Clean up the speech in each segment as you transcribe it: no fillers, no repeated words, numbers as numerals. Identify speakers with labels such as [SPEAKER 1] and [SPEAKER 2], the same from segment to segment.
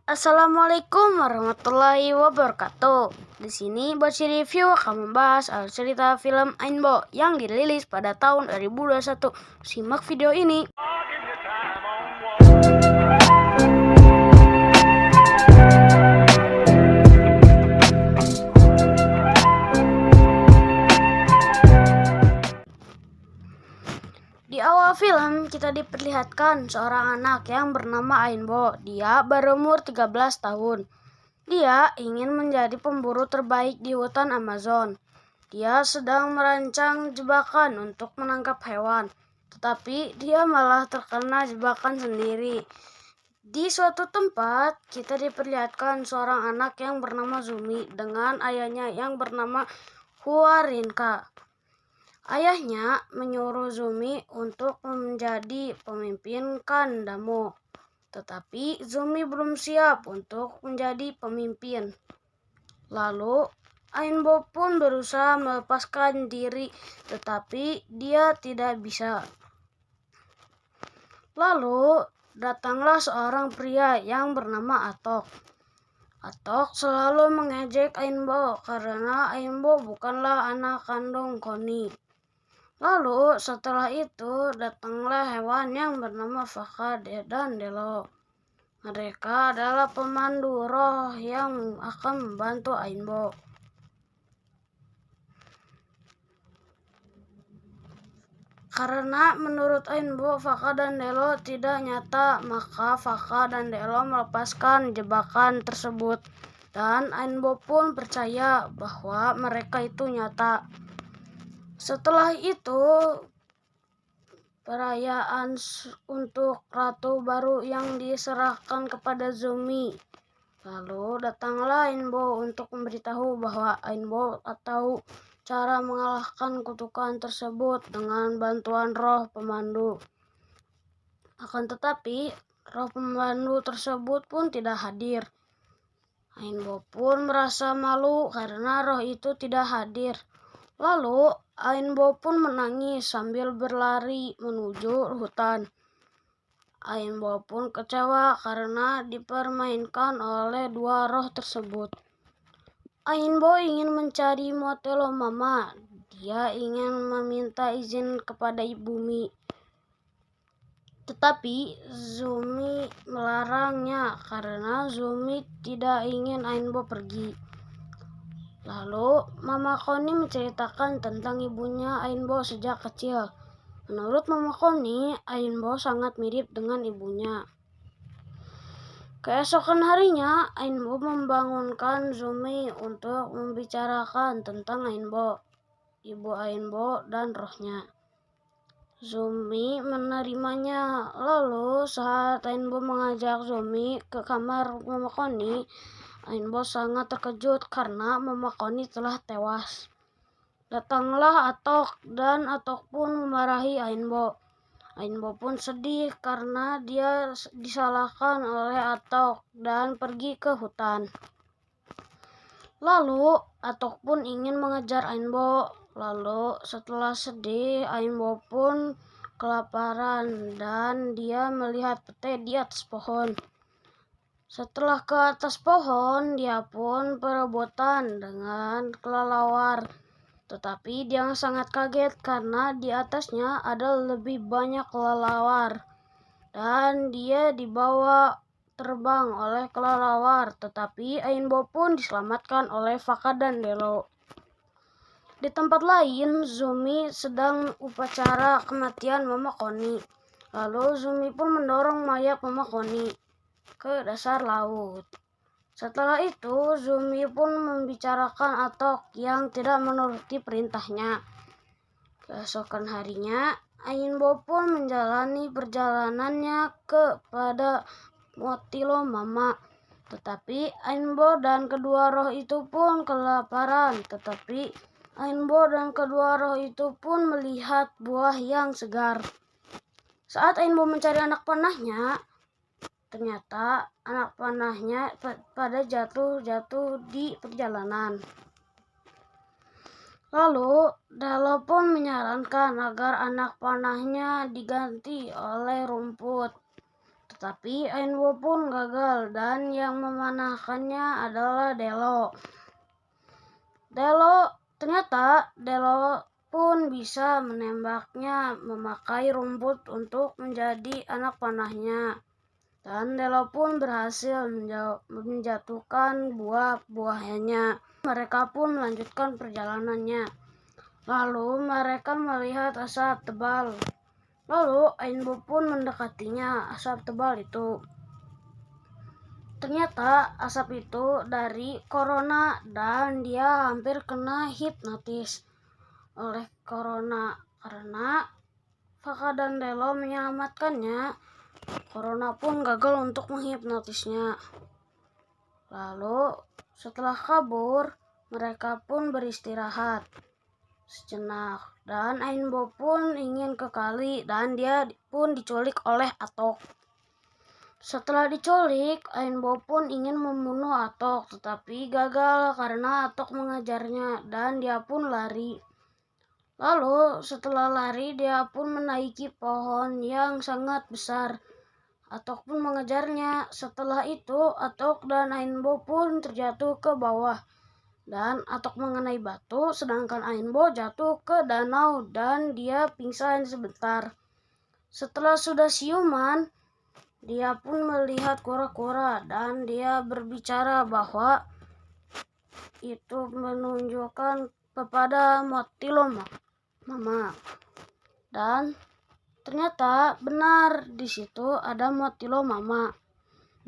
[SPEAKER 1] Assalamualaikum warahmatullahi wabarakatuh. Di sini Baci Review akan membahas alur cerita film Ainbo yang dirilis pada tahun 2021. Simak video ini. Di awal film, kita diperlihatkan seorang anak yang bernama Ainbo. Dia berumur 13 tahun. Dia ingin menjadi pemburu terbaik di hutan Amazon. Dia sedang merancang jebakan untuk menangkap hewan, tetapi dia malah terkena jebakan sendiri. Di suatu tempat, kita diperlihatkan seorang anak yang bernama Zumi dengan ayahnya yang bernama Huarinka. Ayahnya menyuruh Zumi untuk menjadi pemimpin Kandamo, tetapi Zumi belum siap untuk menjadi pemimpin. Lalu Ainbo pun berusaha melepaskan diri, tetapi dia tidak bisa. Lalu datanglah seorang pria yang bernama Atok. Atok selalu mengejek Ainbo karena Ainbo bukanlah anak kandung Koni. Lalu setelah itu datanglah hewan yang bernama Fakad dan Delo. Mereka adalah pemandu roh yang akan membantu Ainbo. Karena menurut Ainbo Fakad dan Delo tidak nyata, maka Fakad dan Delo melepaskan jebakan tersebut. Dan Ainbo pun percaya bahwa mereka itu nyata. Setelah itu, perayaan untuk ratu baru yang diserahkan kepada Zumi. Lalu datanglah Ainbo untuk memberitahu bahwa Ainbo tahu cara mengalahkan kutukan tersebut dengan bantuan roh pemandu. Akan tetapi, roh pemandu tersebut pun tidak hadir. Ainbo pun merasa malu karena roh itu tidak hadir. Lalu Ainbo pun menangis sambil berlari menuju hutan. Ainbo pun kecewa karena dipermainkan oleh dua roh tersebut. Ainbo ingin mencari Motelo Mama. Dia ingin meminta izin kepada Ibumi. Tetapi Zumi melarangnya karena Zumi tidak ingin Ainbo pergi. Lalu Mama Koni menceritakan tentang ibunya Ainbo sejak kecil. Menurut Mama Koni, Ainbo sangat mirip dengan ibunya. Keesokan harinya, Ainbo membangunkan Zumi untuk membicarakan tentang Ainbo, ibu Ainbo dan rohnya. Zumi menerimanya. Lalu saat Ainbo mengajak Zumi ke kamar Mama Koni, Ainbo sangat terkejut karena Mama Koni telah tewas. Datanglah Atok dan Atok pun memarahi Ainbo. Ainbo pun sedih karena dia disalahkan oleh Atok dan pergi ke hutan. Lalu Atok pun ingin mengejar Ainbo. Lalu setelah sedih, Ainbo pun kelaparan dan dia melihat pete di atas pohon. Setelah ke atas pohon, dia pun berebutan dengan kelelawar. Tetapi dia sangat kaget karena di atasnya ada lebih banyak kelelawar. Dan dia dibawa terbang oleh kelelawar. Tetapi Ainbo pun diselamatkan oleh Fakad dan Delo. Di tempat lain, Zumi sedang upacara kematian Mama Koni. Lalu Zumi pun mendorong mayat Mama Koni ke dasar laut. Setelah itu, Zumi pun membicarakan Atok yang tidak menuruti perintahnya. Keesokan harinya, Ainbo pun menjalani perjalanannya kepada Motelo Mama. Tetapi Ainbo dan kedua roh itu pun kelaparan. Tetapi Ainbo dan kedua roh itu pun melihat buah yang segar. Saat Ainbo mencari anak panahnya, ternyata anak panahnya pada jatuh di perjalanan. Lalu Delo pun menyarankan agar anak panahnya diganti oleh rumput. Tetapi Ainbo pun gagal dan yang memanahkannya adalah Delo. Ternyata Delo pun bisa menembaknya memakai rumput untuk menjadi anak panahnya. Dan Delo pun berhasil menjatuhkan buah-buahnya. Mereka pun melanjutkan perjalanannya. Lalu mereka melihat asap tebal. Lalu Ainbo pun mendekatinya asap tebal itu. Ternyata asap itu dari corona dan dia hampir kena hipnotis oleh corona. Karena Faka dan Delo menyelamatkannya, corona pun gagal untuk menghipnotisnya. Lalu setelah kabur, mereka pun beristirahat sejenak dan Ainbo pun ingin ke kali dan dia pun diculik oleh Atok. Setelah diculik, Ainbo pun ingin membunuh Atok tetapi gagal karena Atok mengejarnya dan dia pun lari. Lalu setelah lari dia pun menaiki pohon yang sangat besar. Atok pun mengejarnya. Setelah itu Atok dan Ainbo pun terjatuh ke bawah. Dan Atok mengenai batu, sedangkan Ainbo jatuh ke danau dan dia pingsan sebentar. Setelah sudah siuman, dia pun melihat kura-kura dan dia berbicara bahwa itu menunjukkan kepada Motilo Mama. Dan ternyata benar di situ ada Motilo Mama.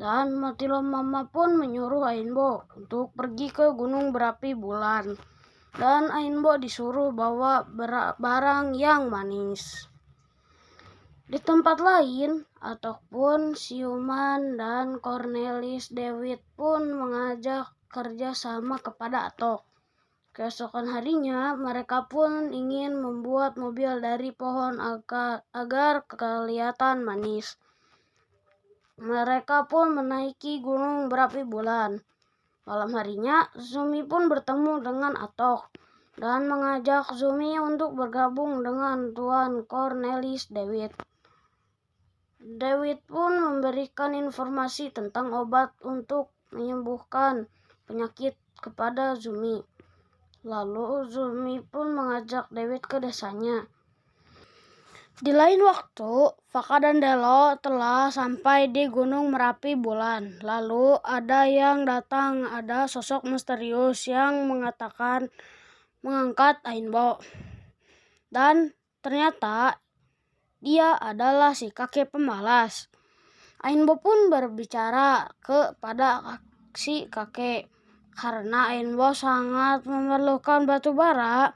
[SPEAKER 1] Dan Motilo Mama pun menyuruh Ainbo untuk pergi ke gunung berapi bulan. Dan Ainbo disuruh bawa barang yang manis. Di tempat lain, Atok pun siuman dan Cornelis Dewit pun mengajak kerja sama kepada Atok. Keesokan harinya, mereka pun ingin membuat mobil dari pohon agar kelihatan manis. Mereka pun menaiki gunung berapi bulan. Malam harinya, Zumi pun bertemu dengan Atok dan mengajak Zumi untuk bergabung dengan Tuan Cornelis Dewit. Dewit pun memberikan informasi tentang obat untuk menyembuhkan penyakit kepada Zumi. Lalu Zumi pun mengajak Dewit ke desanya. Di lain waktu, Faka dan Delo telah sampai di Gunung Merapi Bulan. Lalu ada yang datang, ada sosok misterius yang mengangkat Ainbo. Dan ternyata dia adalah si kakek pemalas. Ainbo pun berbicara kepada si kakek. Karena Ainbo sangat memerlukan batu bara.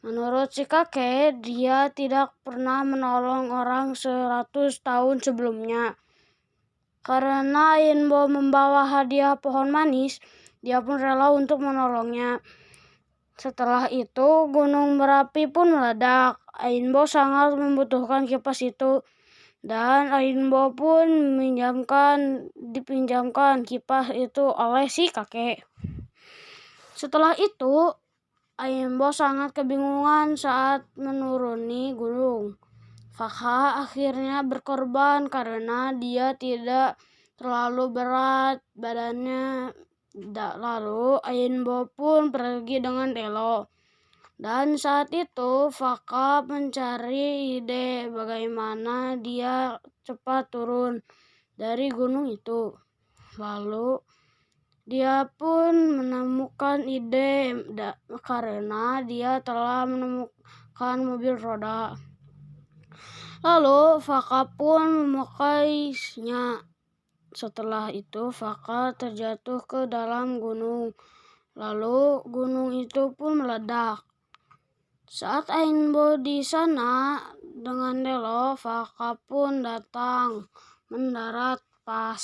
[SPEAKER 1] Menurut si kakek, dia tidak pernah menolong orang 100 tahun sebelumnya. Karena Ainbo membawa hadiah pohon manis, dia pun rela untuk menolongnya. Setelah itu, gunung berapi pun meledak. Ainbo sangat membutuhkan kipas itu. Dan Ainbo pun dipinjamkan kipas itu oleh si kakek. Setelah itu, Ainbo sangat kebingungan saat menuruni gunung. Faka akhirnya berkorban karena dia tidak terlalu berat badannya. Lalu Ainbo pun pergi dengan Delo. Dan saat itu Faka mencari ide bagaimana dia cepat turun dari gunung itu. Lalu dia pun menemukan ide karena dia telah menemukan mobil roda. Lalu Faka pun memakainya. Setelah itu Faka terjatuh ke dalam gunung. Lalu gunung itu pun meledak. Saat Ainbo di sana dengan Delo, Faka pun datang mendarat pas.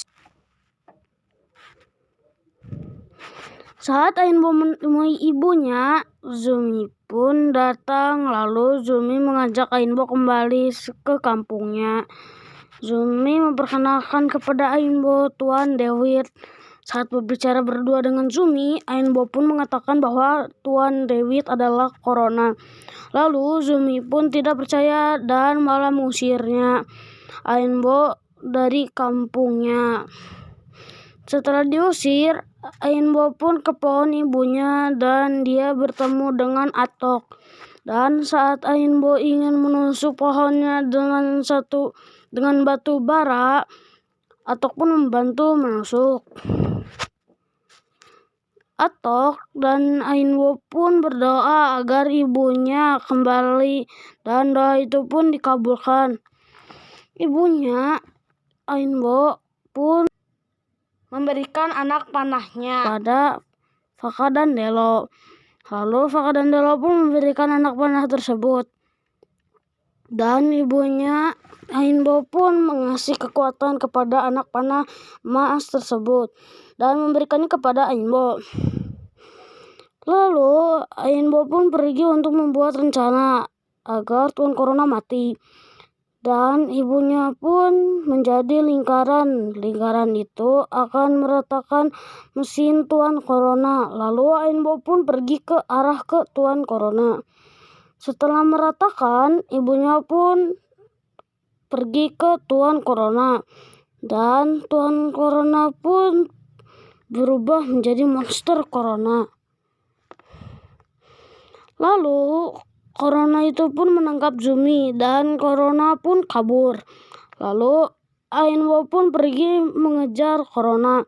[SPEAKER 1] Saat Ainbo menemui ibunya, Zumi pun datang. Lalu Zumi mengajak Ainbo kembali ke kampungnya. Zumi memperkenalkan kepada Ainbo Tuan Dewit. Saat berbicara berdua dengan Zumi, Ainbo pun mengatakan bahwa Tuan Dewit adalah corona. Lalu Zumi pun tidak percaya dan malah mengusirnya. Ainbo dari kampungnya. Setelah diusir, Ainbo pun ke pohon ibunya dan dia bertemu dengan Atok. Dan saat Ainbo ingin menusuk pohonnya dengan batu bara, Atok pun membantu menusuk. Atok dan Ainbo pun berdoa agar ibunya kembali dan doa itu pun dikabulkan. Ibunya Ainbo pun memberikan anak panahnya pada Faka dan Delo. Lalu Faka dan Delo pun memberikan anak panah tersebut. Dan ibunya Ainbo pun mengasih kekuatan kepada anak panah emas tersebut dan memberikannya kepada Ainbo. Lalu Ainbo pun pergi untuk membuat rencana agar Tuan Corona mati. Dan ibunya pun menjadi lingkaran. Lingkaran itu akan meratakan mesin Tuan Corona. Lalu Ainbo pun pergi ke arah ke Tuan Corona. Setelah meratakan, ibunya pun pergi ke Tuan Corona. Dan Tuan Corona pun berubah menjadi monster Corona. Lalu Corona itu pun menangkap Zumi dan Corona pun kabur. Lalu Ainbo pun pergi mengejar Corona.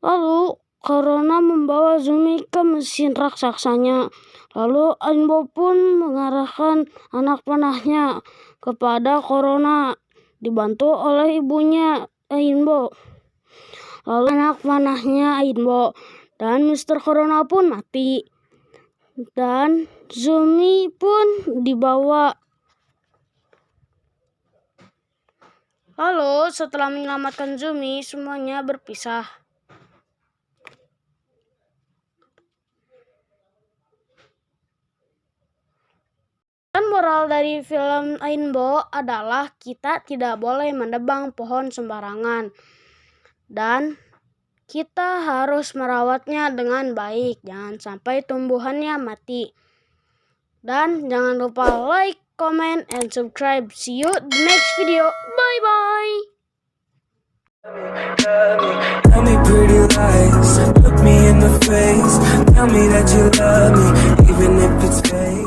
[SPEAKER 1] Lalu Corona membawa Zumi ke mesin raksasanya. Lalu Ainbo pun mengarahkan anak panahnya kepada Corona dibantu oleh ibunya Ainbo. Lalu anak panahnya Ainbo dan Mr. Corona pun mati. Dan Zumi pun dibawa. Lalu setelah menyelamatkan Zumi, semuanya berpisah. Dan moral dari film Ainbo adalah kita tidak boleh menebang pohon sembarangan. Dan kita harus merawatnya dengan baik, jangan sampai tumbuhannya mati. Dan jangan lupa like, comment, and subscribe. See you the next video. Bye bye.
[SPEAKER 2] Tell me pretty lies, look me in the face. Tell me that you love me, even if it's fake.